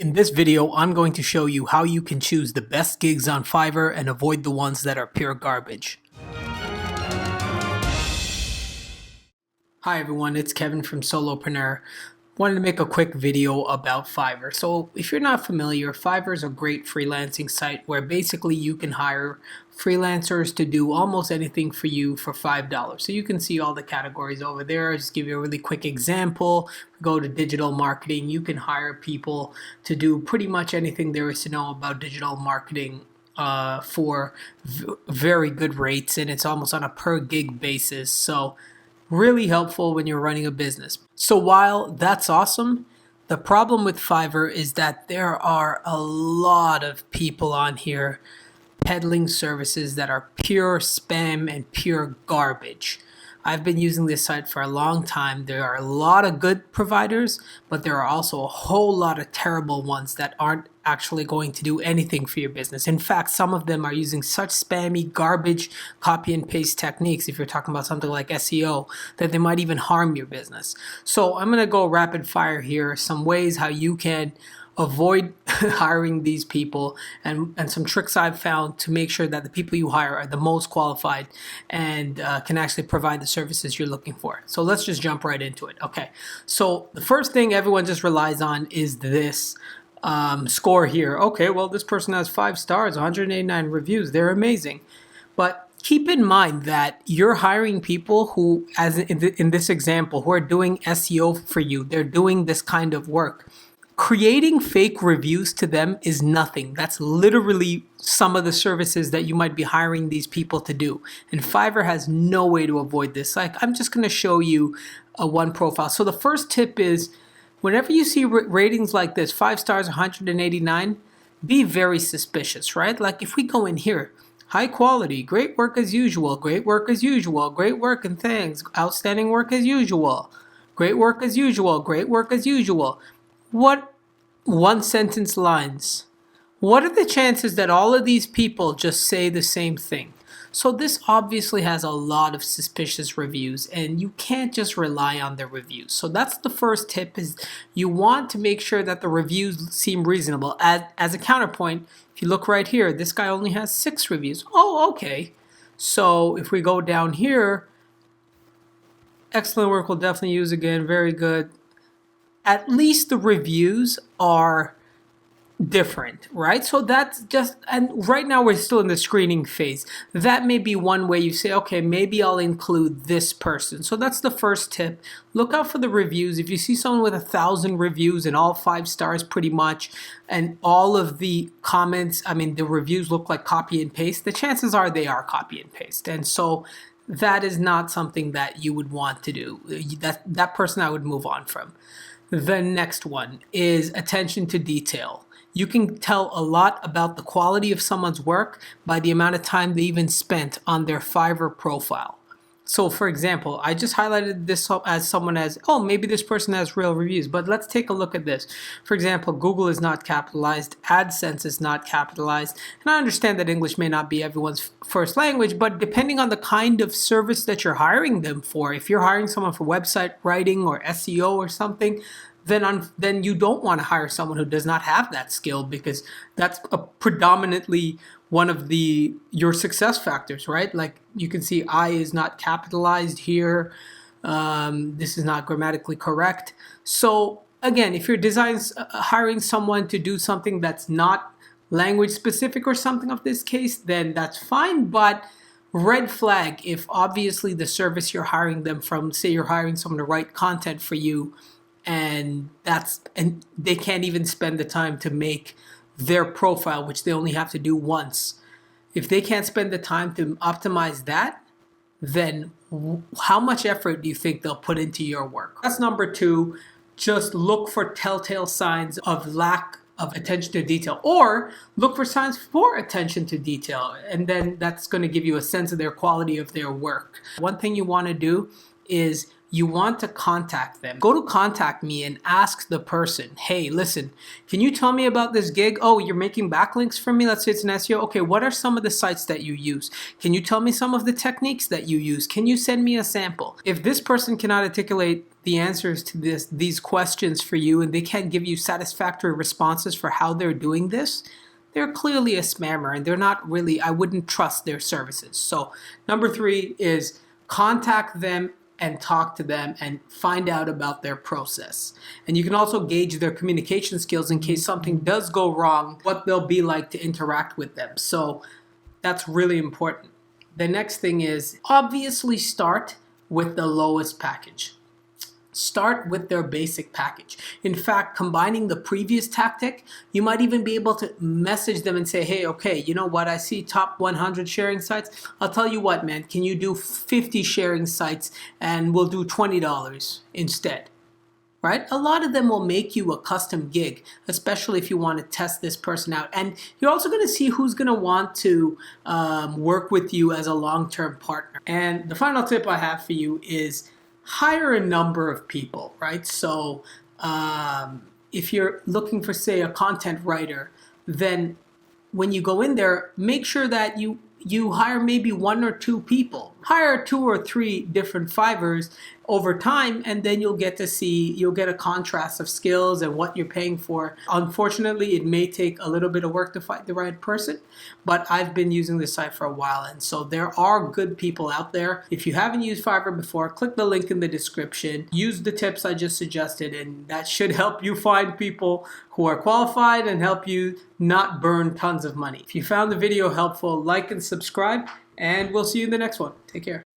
In this video, I'm going to show you how you can choose the best gigs on Fiverr and avoid the ones that are pure garbage. Hi everyone, it's Kevin from Solopreneur. Wanted to make a quick video about Fiverr. So if you're not familiar, Fiverr is a great freelancing site where basically you can hire freelancers to do almost anything for you for $5. So you can see all the categories over there. I'll just give you a really quick example. Go to digital marketing. You can hire people to do pretty much anything there is to know about digital marketing for very good rates, and it's almost on a per gig basis. So really helpful when you're running a business. So while that's awesome, the problem with Fiverr is that there are a lot of people on here peddling services that are pure spam and pure garbage. I've been using this site for a long time. There are a lot of good providers, but there are also a whole lot of terrible ones that aren't actually going to do anything for your business. In fact, some of them are using such spammy garbage copy and paste techniques, if you're talking about something like SEO, that they might even harm your business. So I'm going to go rapid fire here, some ways how you can avoid hiring these people, and some tricks I've found to make sure that the people you hire are the most qualified and can actually provide the services you're looking for. So let's just jump right into it. Okay, so the first thing everyone just relies on is this score here. Okay, well, this person has 5 stars, 189 reviews. They're amazing. But keep in mind that you're hiring people who, as in this example, who are doing SEO for you. They're doing this kind of work. Creating fake reviews to them is nothing. That's literally some of the services that you might be hiring these people to do. And Fiverr has no way to avoid this. Like, I'm just going to show you one profile. So the first tip is, whenever you see ratings like this, 5 stars, 189, be very suspicious, right? Like if we go in here, high quality, great work as usual, great work as usual, great work and thanks, outstanding work as usual, great work as usual, great work as usual. What one sentence lines? What are the chances that all of these people just say the same thing? So this obviously has a lot of suspicious reviews, and you can't just rely on the reviews. So that's the first tip, is you want to make sure that the reviews seem reasonable. As a counterpoint, if you look right here, this guy only has 6 reviews. Oh, okay. So if we go down here, excellent work, will definitely use again, very good. At least the reviews are different, right? So that's just, and right now we're still in the screening phase. That may be one way you say, okay, maybe I'll include this person. So that's the first tip. Look out for the reviews. If you see someone with 1,000 reviews and all 5 stars pretty much, and all of the comments, I mean, the reviews look like copy and paste, the chances are they are copy and paste. And so that is not something that you would want to do. That person I would move on from. The next one is attention to detail. You can tell a lot about the quality of someone's work by the amount of time they even spent on their Fiverr profile. So for example, I just highlighted this as someone as, oh, maybe this person has real reviews, but let's take a look at this. For example, Google is not capitalized, AdSense is not capitalized, and I understand that English may not be everyone's first language, but depending on the kind of service that you're hiring them for, if you're hiring someone for website writing or SEO or something, then you don't want to hire someone who does not have that skill, because that's predominantly one of your success factors, right? Like you can see I is not capitalized here. This is not grammatically correct. So again, if you're hiring someone to do something that's not language specific or something of this case, then that's fine. But red flag if obviously the service you're hiring them from, say you're hiring someone to write content for you, and they can't even spend the time to make their profile, which they only have to do once. If they can't spend the time to optimize that, then how much effort do you think they'll put into your work? That's number 2. Just look for telltale signs of lack of attention to detail, or look for signs for attention to detail, and then that's going to give you a sense of their quality of their work. One thing you want to do is you want to contact them. Go to contact me and ask the person, hey, listen, can you tell me about this gig? Oh, you're making backlinks for me. Let's say it's an SEO. Okay, what are some of the sites that you use? Can you tell me some of the techniques that you use? Can you send me a sample? If this person cannot articulate the answers to these questions for you, and they can't give you satisfactory responses for how they're doing this, they're clearly a spammer, and they're not really, I wouldn't trust their services. So number 3 is contact them and talk to them and find out about their process. And you can also gauge their communication skills in case something does go wrong, what they'll be like to interact with them. So that's really important. The next thing is obviously start with the lowest package. Start with their basic package. In fact, combining the previous tactic, you might even be able to message them and say, hey, okay, you know what? I see top 100 sharing sites. I'll tell you what, man, can you do 50 sharing sites and we'll do $20 instead? Right? A lot of them will make you a custom gig, especially if you want to test this person out. And you're also going to see who's going to want to work with you as a long-term partner. And the final tip I have for you is hire a number of people, right? So if you're looking for, say, a content writer, then when you go in there, make sure that you hire maybe 1 or 2 people. Hire 2 or 3 different Fivers over time, and then you'll get a contrast of skills and what you're paying for. Unfortunately, it may take a little bit of work to find the right person, but I've been using this site for a while, and so there are good people out there. If you haven't used Fiverr before, click the link in the description. Use the tips I just suggested, and that should help you find people who are qualified and help you not burn tons of money. If you found the video helpful, like and subscribe, and we'll see you in the next one. Take care.